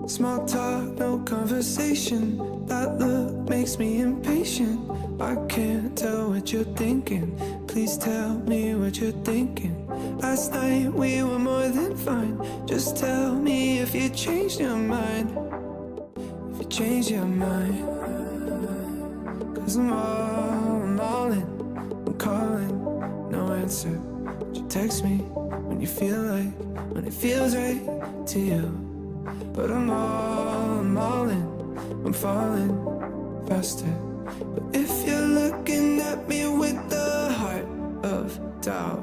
Small talk, no conversation. That look makes me impatient. I can't tell what you're thinking. Please tell me what you're thinking. Last night we were more than fine. Just tell me if you changed your mind. If you changed your mind. Cause I'm all in. I'm calling, no answer. But you text me when you feel like, when it feels right to you. But I'm all in, I'm falling faster. But if you're looking at me with the heart of doubt,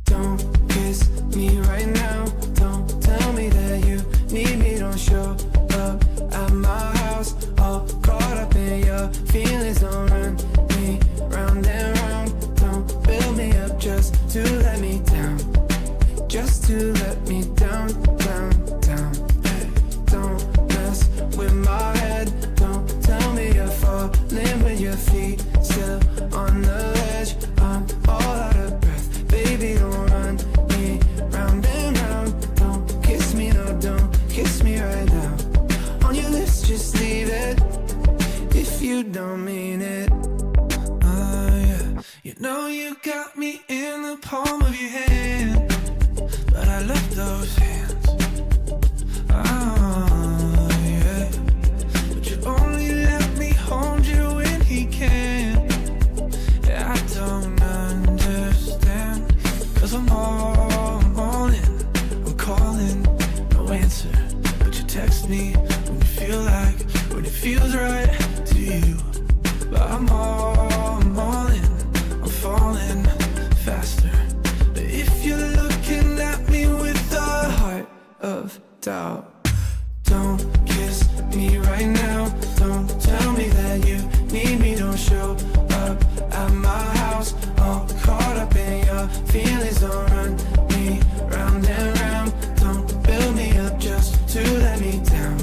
don't kiss me right now. Don't tell me that you need me. Don't show up at my house all caught up in your feelings. Don't run me round and round. Don't build me up just to let me down. Just to let me down, down, down. Don't mess with my head. Don't tell me you're falling with your feet still on the ledge. I'm all out of breath. Baby, don't run me round and round. Don't kiss me, no, don't kiss me right now. On your lips, just leave it if you don't mean it. Yeah. You know you got me in the palm of your hand, but I love those hands. Yeah. But you only let me hold you when he can. Yeah, I don't understand. Cause I'm all in. I'm calling, no answer. But you text me when you feel like, when it feels right to you. But I'm all in. I'm falling faster. But if you're looking at me with the heart of doubt, don't kiss me right now. Don't tell me that you need me. Don't show up at my house all caught up in your feelings. Don't run me round and round. Don't build me up just to let me down.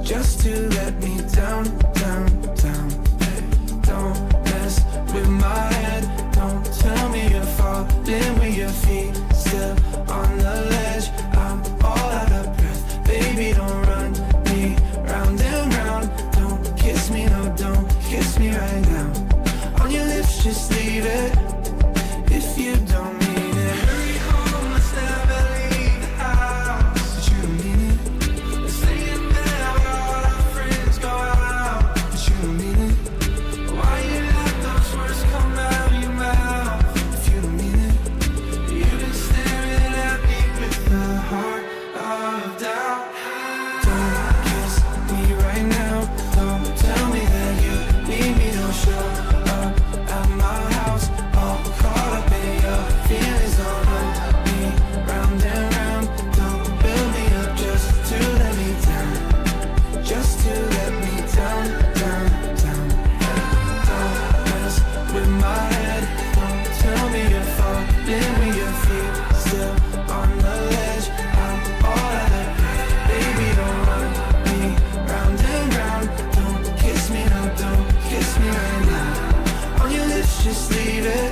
Just to let me down, down, down. Hey, don't mess with my head. Don't tell me you're falling with your feet still on the ledge. I'm all out of breath. Baby, don't run me round and round. Don't kiss me, no, don't kiss me right now. On your lips, just leave it if you don't mean it. Hurry home, let's never leave the house. But you don't mean it. Let's stay in bed while all our friends go out. But you don't mean it. Why you let those words come out of your mouth if you don't mean it? You've been staring at me with the heart of doubt. Don't kiss me right now. Don't tell me that you need me. Don't show up at my house all caught up in your feelings. Don't run me round and round. Don't build me up just to let me down. Just to let me down, down, down. Don't mess with my head. Don't tell me you're falling with your feet still on the ledge. I'm all out of breath. Baby, don't run me round and round. Don't kiss me, no, don't kiss me right now. On your lips, just leave it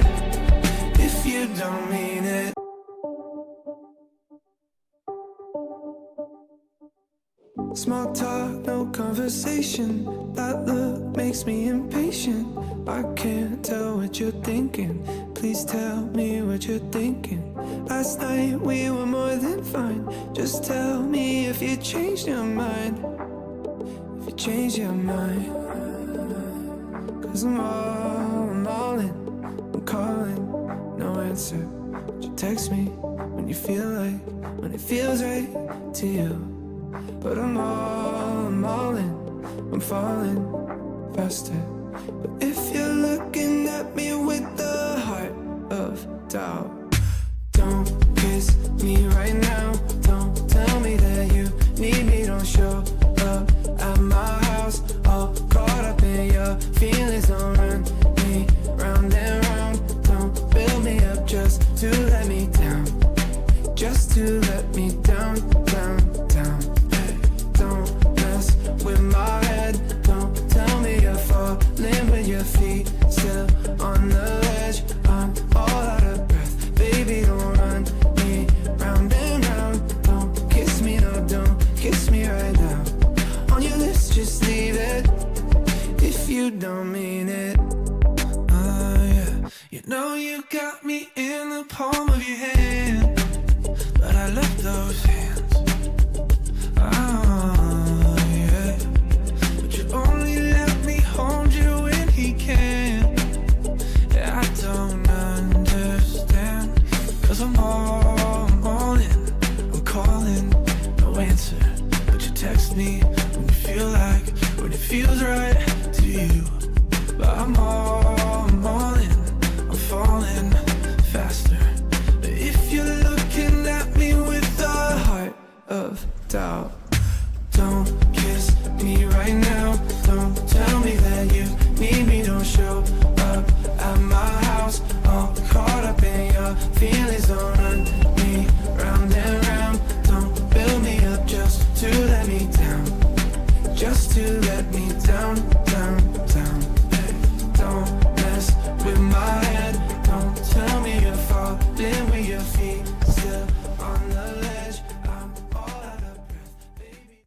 if you don't mean it. Small talk, no conversation. That look makes me impatient. I can't tell what you're thinking. Please tell me what you're thinking. Last night we were more than fine. Just tell me if you changed your mind. If you changed your mind. Cause I'm all in. I'm calling, no answer. But you text me when you feel like, when it feels right to you. But I'm all in. I'm falling faster. But if you're looking at me with the heart of doubt, don't kiss me right now. Don't tell me that you need me. Don't show up at my house all caught up in your feelings. Don't run me round and round. Don't build me up just to let me down. Just to let me down, down, down. Hey, don't mess with my head. Don't tell me you're falling with your feet still on the ledge. I'm all out of breath. Baby, don't run got me in the palm of your hand, but I left those hands. Oh, yeah. But you only let me hold you when he can. Yeah, I don't understand, 'cause I'm all in. I'm calling, no answer, but you text me when you feel like, when it feels right to you. But I'm all in, I'm falling faster. But if you're looking at me with a heart of doubt, don't kiss me right now. Don't tell me that you need me, don't show